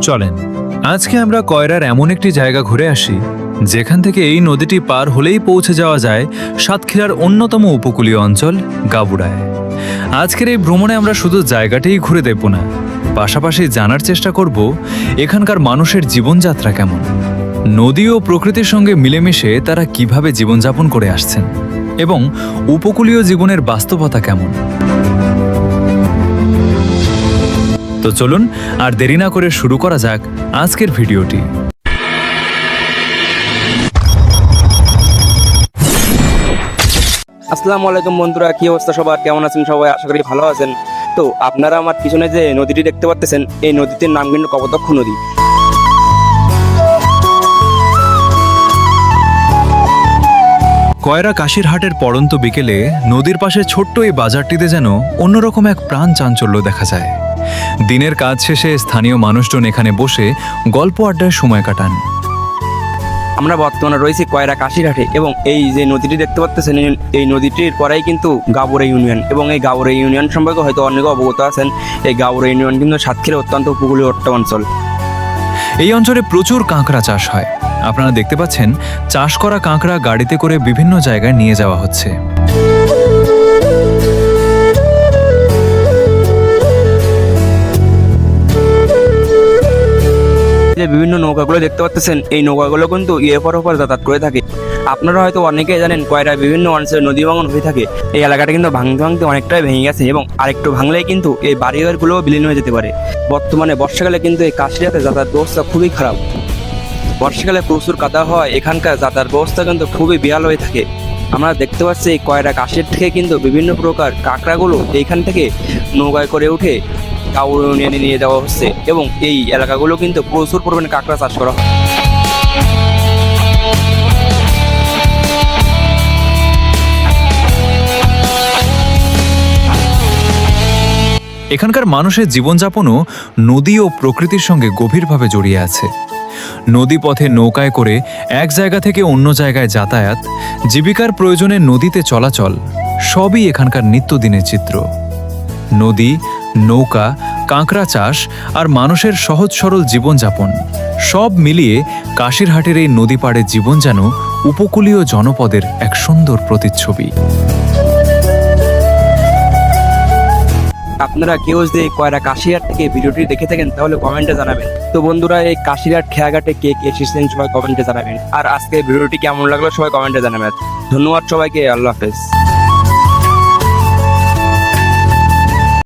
চলেন আজকে আমরা কয়রার এমন একটি জায়গা ঘুরে আসি যেখান থেকে এই নদীটি পার হলেই পৌঁছে যাওয়া যায় সাতক্ষীরার অন্যতম উপকূলীয় অঞ্চল গাবুড়ায়। আজকের এই ভ্রমণে আমরা শুধু জায়গাটিই ঘুরে দেখব না, পাশাপাশি জানার চেষ্টা করব এখানকার মানুষের জীবনযাত্রা কেমন, নদী ও প্রকৃতির সঙ্গে মিলেমিশে তারা কিভাবে জীবনযাপন করে আসছেন এবং উপকূলীয় জীবনের বাস্তবতা কেমন। তো চলুন আর দেরি না করে শুরু করা যাক আজকের ভিডিওটি। আসসালামু আলাইকুম বন্ধুরা, কি অবস্থা সবার, কেমন আছেন সবাই? আশা করি ভালো আছেন। তো আপনারা আমার পিছনে যে নদীটি দেখতে পাচ্ছেন, এই নদীটির নাম কিন্তু কপোতাক্ষ নদী। কয়রা কাশিরহাটের পড়ন্ত বিকেলে নদীর পাশে ছোট্ট এই বাজারটিতে যেন অন্যরকম এক প্রাণ চাঞ্চল্য দেখা যায়। দিনের কাজ শেষে স্থানীয় মানুষজন এখানে বসে গল্প আড্ডায় সময় কাটান। আমরা বর্তমানে রয়েছি কয়রা কাশিরহাটে এবং এই যে নদীটি দেখতে পাচ্ছেন, এই নদীটির পরেই কিন্তু গাবুড়া ইউনিয়ন, এবং এই গাবুড়া ইউনিয়ন সম্পর্কে হয়তো অনেকে অবগত আছেন। এই গাবুড়া ইউনিয়ন কিন্তু সাতক্ষীরা অত্যন্ত উপকূলীয় একটা অঞ্চল। এই অঞ্চলে প্রচুর কাঁকড়া চাষ হয়। আপনারা দেখতে পাচ্ছেন চাষ করা কাঁকড়া গাড়িতে করে বিভিন্ন জায়গায় নিয়ে যাওয়া হচ্ছে। যে বিভিন্ন নৌকাগুলো দেখতে পাচ্ছেন, এই নৌকাগুলো কিন্তু এপার ওপার যাতায়াত করে থাকে। আপনারা হয়তো অনেকেই জানেন কয়রা বিভিন্ন অঞ্চলে নদী ভাঙন হয়ে থাকে। এই এলাকাটা কিন্তু ভাঙতে ভাঙতে অনেকটাই ভেঙে গেছে এবং আরেকটু ভাঙলেই কিন্তু এই বাড়িঘরগুলোও বিলীন হয়ে যেতে পারে। বর্তমানে বর্ষাকালে কিন্তু এই কাশিরহাটে যাতায়াত ব্যবস্থা খুবই খারাপ। বর্ষাকালে প্রচুর কাদা হয়, এখানকার যাতায়াত ব্যবস্থা কিন্তু খুবই বেহাল হয়ে থাকে। আমরা দেখতে পাচ্ছি এই কয়রা কাশির থেকে কিন্তু বিভিন্ন প্রকার কাঁকড়াগুলো এইখান থেকে নৌকায় করে উঠে গাবুড়া ইউনিয়নে নিয়ে দেওয়া হচ্ছে এবং এই এলাকাগুলো কিন্তু প্রচুর পরিমাণে কাঁকড়া চাষ করা হয়। এখানকার মানুষের জীবনযাপনও নদী ও প্রকৃতির সঙ্গে গভীরভাবে জড়িয়ে আছে। নদী পথে নৌকায় করে এক জায়গা থেকে অন্য জায়গায় যাতায়াত, জীবিকার প্রয়োজনে নদীতে চলাচল সবই এখানকার নিত্যদিনের চিত্র। নদী, নৌকা, কাঁকড়া চাষ আর মানুষের সহজ সরল জীবনযাপন সব মিলিয়ে কাশিরহাটের এই নদী পাড়ের জীবন যেন উপকূলীয় জনপদের এক সুন্দর প্রতিচ্ছবি। আপনারা কেউ যদি এই কয়রা কাশিরহাট থেকে ভিডিওটি দেখে থাকেন তাহলে কমেন্টে জানাবেন। তো বন্ধুরা, এই কাশিরহাট খেয়াঘাটে কে কে এসেছেন সবাই কমেন্টে জানাবেন। আর আজকে ভিডিওটি কেমন লাগলো সবাই কমেন্টে জানাবেন। ধন্যবাদ সবাইকে, আল্লাহ হাফেজ।